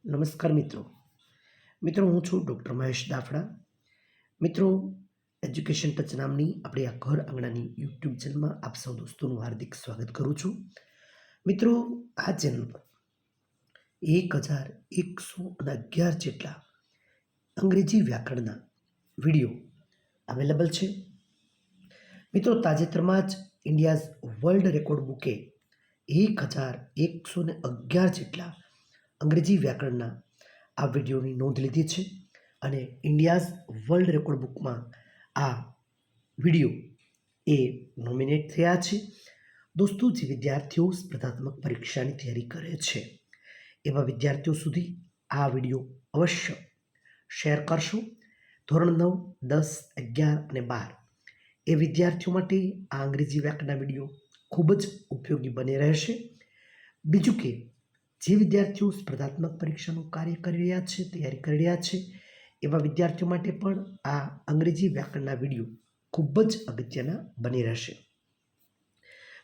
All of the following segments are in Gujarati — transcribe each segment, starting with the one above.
નમસ્કાર મિત્રો હું છું ડૉક્ટર મહેશ દાફડા. મિત્રો, એજ્યુકેશન ટચ નામની આપણી આ ઘર આંગણાની યુટ્યુબ ચેનલમાં આપ સૌ દોસ્તોનું હાર્દિક સ્વાગત કરું છું. મિત્રો, આ ચેનલ પર 1111 જેટલા અંગ્રેજી વ્યાકરણના વિડીયો અવેલેબલ છે. મિત્રો, તાજેતરમાં જ ઇન્ડિયાઝ વર્લ્ડ રેકોર્ડ બુકે 1111 જેટલા અંગ્રેજી વ્યાકરણના આ વિડીયોની નોંધ લીધી છે અને ઇન્ડિયાઝ વર્લ્ડ રેકોર્ડ બુકમાં આ વિડીયો એ નોમિનેટ થયા છે. દોસ્તો, જે વિદ્યાર્થીઓ સ્પર્ધાત્મક પરીક્ષાની તૈયારી કરે છે એવા વિદ્યાર્થીઓ સુધી આ વિડીયો અવશ્ય શેર કરશો. ધોરણ 9, 10, 11 અને 12 એ વિદ્યાર્થીઓ માટે આ અંગ્રેજી વ્યાકરણના વિડીયો ખૂબ જ ઉપયોગી બની રહેશે. બીજું કે જે વિદ્યાર્થીઓ સ્પર્ધાત્મક પરીક્ષાનું કાર્ય કરી રહ્યા છે, તૈયારી કરી રહ્યા છે, એવા વિદ્યાર્થીઓ માટે પણ આ અંગ્રેજી વ્યાકરણના વિડીયો ખૂબ જ અગત્યના બની રહેશે.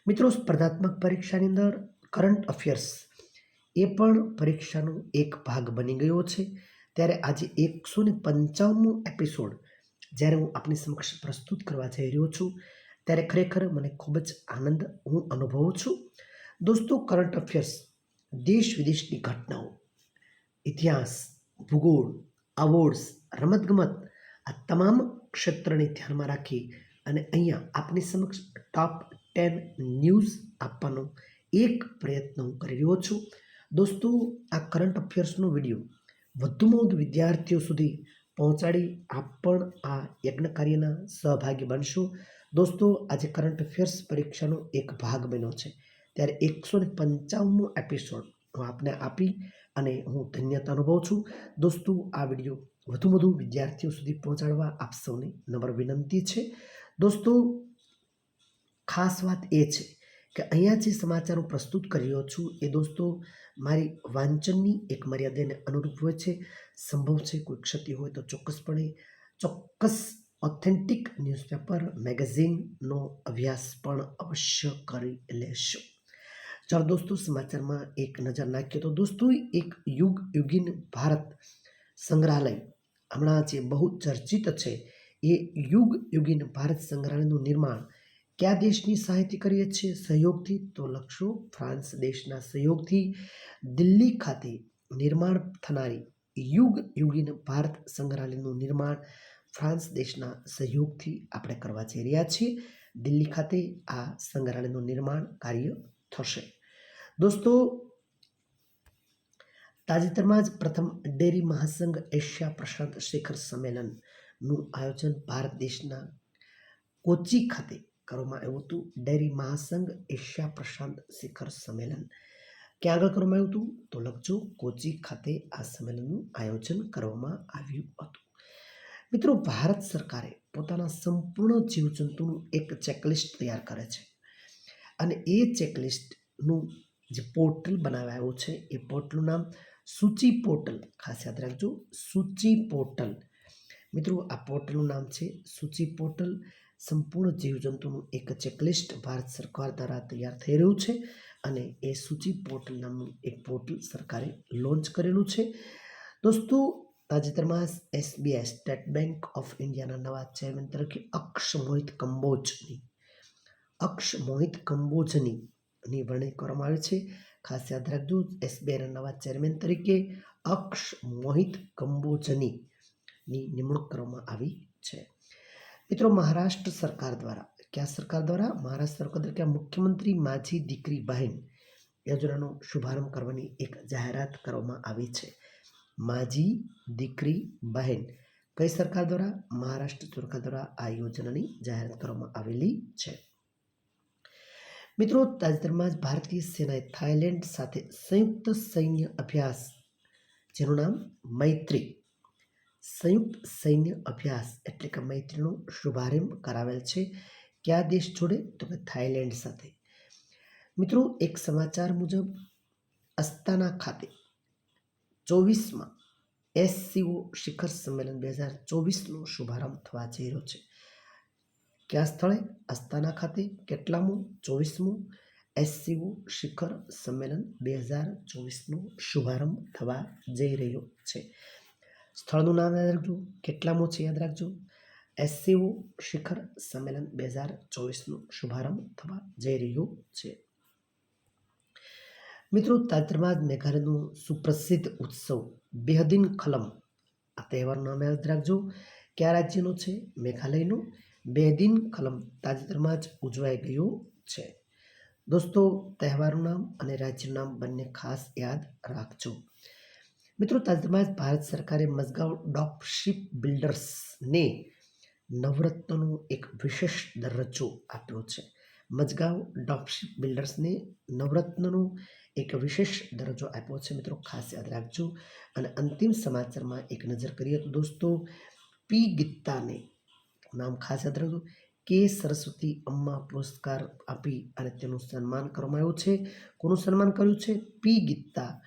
મિત્રો, સ્પર્ધાત્મક પરીક્ષાની અંદર કરંટ અફેર્સ એ પણ પરીક્ષાનો એક ભાગ બની ગયો છે. ત્યારે આજે 155મો એપિસોડ જ્યારે હું આપની સમક્ષ પ્રસ્તુત કરવા જઈ રહ્યો છું ત્યારે ખરેખર મને ખૂબ જ આનંદ હું અનુભવું છું. દોસ્તો, કરંટ અફેર્સ દેશ વિદેશની ઘટનાઓ, ઇતિહાસ, ભૂગોળ, અવોર્ડ્સ, રમતગમત આ તમામ ક્ષેત્રને ધ્યાનમાં રાખી અને અહીંયા આપની સમક્ષ ટોપ 10 ન્યૂઝ આપવાનો એક પ્રયત્ન હું કરી રહ્યો છું. દોસ્તો, આ કરંટ અફેર્સનો વિડીયો વધુમાં વધુ વિદ્યાર્થીઓ સુધી પહોંચાડી આપ પણ આ યજ્ઞ કાર્યના સહભાગી બનશો. દોસ્તો, આજે કરંટ અફેર્સ પરીક્ષાનો એક ભાગ બન્યો છે ત્યારે 155મો એપિસોડ હું આપને આપી અને હું ધન્યતા અનુભવું છું. દોસ્તો, આ વિડીયો વધુ વિદ્યાર્થીઓ સુધી પહોંચાડવા આપ સૌને નમ્ર વિનંતી છે. દોસ્તો, ખાસ વાત એ છે કે અહીંયા જે સમાચાર હું પ્રસ્તુત કરી રહ્યો છું એ દોસ્તો મારી વાંચનની એક મર્યાદાને અનુરૂપ હોય છે. સંભવ છે કોઈ ક્ષતિ હોય તો ચોક્કસ ઓથેન્ટિક ન્યૂઝપેપર મેગેઝિનનો અભ્યાસ પણ અવશ્ય કરી લેશો. ચાલો દોસ્તો, સમાચારમાં એક નજર નાખીએ તો દોસ્તો, એક યુગીન ભારત સંગ્રહાલય હમણાં જે બહુ ચર્ચિત છે એ યુગીન ભારત સંગ્રહાલયનું નિર્માણ કયા દેશની સહાયથી કરીએ છીએ સહયોગથી? તો લખશો ફ્રાન્સ દેશના સહયોગથી દિલ્હી ખાતે નિર્માણ થનારી યુગીન ભારત સંગ્રહાલયનું નિર્માણ ફ્રાન્સ દેશના સહયોગથી આપણે કરવા જઈ રહ્યા છીએ. દિલ્હી ખાતે આ સંગ્રહાલયનું નિર્માણ કાર્ય થશે. દોસ્તો, તાજેતરમાં જ પ્રથમ ડેરી મહાસંઘ એશિયા પ્રશાંત શિખર સંમેલનનું આયોજન ભારત દેશના કોચી ખાતે કરવામાં આવ્યું હતું. ડેરી મહાસંઘ એશિયા પ્રશાંત શિખર સંમેલન ક્યાં આગળ કરવામાં આવ્યું હતું? તો લખજો કોચી ખાતે આ સંમેલનનું આયોજન કરવામાં આવ્યું હતું. મિત્રો, ભારત સરકારે પોતાના સંપૂર્ણ જીવજંતુનું એક ચેકલિસ્ટ તૈયાર કરે છે અને એ ચેકલિસ્ટનું જે પોર્ટલ બનાવાયું છે એ પોર્ટલનું નામ સૂચિ પોર્ટલ. ખાસ યાદ રાખજો, સૂચિ પોર્ટલ. મિત્રો, આ પોર્ટલનું નામ છે સૂચિ પોર્ટલ. સંપૂર્ણ જીવજંતુનું એક ચેકલિસ્ટ ભારત સરકાર દ્વારા તૈયાર થઈ રહ્યું છે અને એ સૂચિ પોર્ટલ નામનું એક પોર્ટલ સરકારે લોન્ચ કરેલું છે. દોસ્તો, તાજેતરમાં SBI સ્ટેટ બેંક ઓફ ઇન્ડિયાના નવા ચેરમેન તરીકે અક્ષ મોહિત કંબોજની વરણી કરવામાં આવે છે. ખાસ યાદ રાખજો, SBIના નવા ચેરમેન તરીકે અક્ષ મોહિત કંબોજની નિમણૂક કરવામાં આવી છે. મિત્રો, મહારાષ્ટ્ર સરકાર દ્વારા મહારાષ્ટ્ર સરકાર દ્વારા મુખ્યમંત્રી माझी દીકરી બહેન યોજનાનો શુભારંભ કરવાની એક જાહેરાત કરવામાં આવી છે. माझी દીકરી બહેન કઈ સરકાર દ્વારા? મહારાષ્ટ્ર સરકાર દ્વારા આ યોજનાની જાહેરાત કરવામાં આવેલી છે. મિત્રો, તાજેતરમાં જ ભારતીય સેનાએ થાઇલેન્ડ સાથે સંયુક્ત સૈન્ય અભ્યાસ જેનું નામ મૈત્રી સંયુક્ત સૈન્ય અભ્યાસ એટલે કે મૈત્રીનો શુભારંભ કરાવેલ છે. કયા દેશ જોડે? તો કે થાઇલેન્ડ સાથે. મિત્રો, એક સમાચાર મુજબ અસ્તાના ખાતે 24માં SCO શિખર સંમેલન 2024નો શુભારંભ થવા જઈ રહ્યો છે. કયા સ્થળે? અસ્તાના ખાતે. કેટલામું? 24મું એસસીઓ શિખર સંમેલન 2024નો શુભારંભ થવા જઈ રહ્યો છે. સ્થળનું નામ યાદ રાખજો. કેટલામો છે યાદ રાખજો. એસસીઓ શિખર સંમેલન 2024નો શુભારંભ થવા જઈ રહ્યો છે. મિત્રો, તાજેતરમાં જ મેઘાલયનું સુપ્રસિદ્ધ ઉત્સવ બેહદીન ખલમ, આ તહેવારનું નામ યાદ રાખજો. કયા રાજ્યનો છે? મેઘાલયનો બેહદીન ખલમ તાજેતરમાં જ ઉજવાઈ ગયો છે. દોસ્તો, તહેવારનું નામ અને રાજ્યનું નામ બંને ખાસ યાદ રાખજો. મિત્રો, તાજેતરમાં જ ભારત સરકારે મઝગાંવ ડોક શિપ બિલ્ડર્સને નવરત્નનો એક વિશેષ દરજ્જો આપ્યો છે. મઝગાંવ ડોક શિપ બિલ્ડર્સને નવરત્નનો એક વિશેષ દરજ્જો આપ્યો છે. મિત્રો, ખાસ યાદ રાખજો. અને અંતિમ સમાચારમાં એક નજર કરીએ તો દોસ્તો, પી ગીતાને નામ ખાસ યાદ રાખજો. કે સરસ્વતી અમ્મા પુરસ્કાર આપી અને તેનું સન્માન કરવામાં આવ્યું છે. કોનું સન્માન કર્યું છે? પી ગીતા.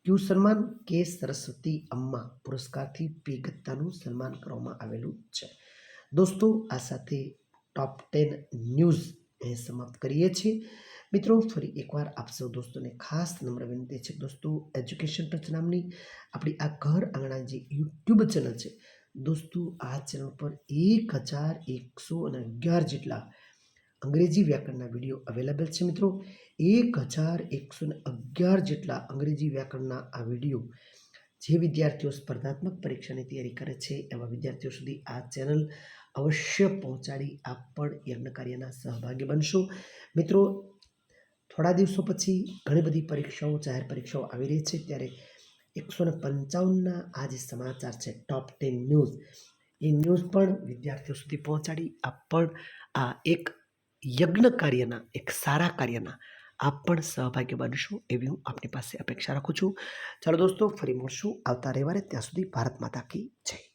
કયું સન્માન? કે સરસ્વતી અમ્મા પુરસ્કારથી પી ગીતાનું સન્માન કરવામાં આવેલું છે. દોસ્તો, આ સાથે ટોપ 10 ન્યૂઝ સમાપ્ત કરીએ છીએ. મિત્રો, ફરી એકવાર આપ સૌ દોસ્તોને ખાસ નમ્ર વિનંતી છે. દોસ્તો, એજ્યુકેશન ટચ નામની આપણી આ ઘર આંગણા જે યુટ્યુબ ચેનલ છે દોસ્તો, આ ચેનલ પર 1111 જેટલા અંગ્રેજી વ્યાકરણના વિડીયો અવેલેબલ છે. મિત્રો, 1111 જેટલા અંગ્રેજી વ્યાકરણના આ વિડીયો જે વિદ્યાર્થીઓ સ્પર્ધાત્મક પરીક્ષાની તૈયારી કરે છે એવા વિદ્યાર્થીઓ સુધી આ ચેનલ અવશ્ય પહોંચાડી આપ પણ યજ્ઞ કાર્યના સહભાગી બનશો. મિત્રો, થોડા દિવસો પછી ઘણી બધી પરીક્ષાઓ, જાહેર પરીક્ષાઓ આવી રહી છે, ત્યારે 155ના આ જે સમાચાર છે ટોપ 10 ન્યૂઝ, એ ન્યૂઝ પણ વિદ્યાર્થીઓ સુધી પહોંચાડી આપ પણ આ એક યજ્ઞ કાર્યના, એક સારા કાર્યના આપ પણ સહભાગી બનશો એવી હું આપની પાસે અપેક્ષા રાખું છું. ચાલો દોસ્તો, ફરી મળશું આવતા રવિવારે. ત્યાં સુધી ભારત માતા કી જય.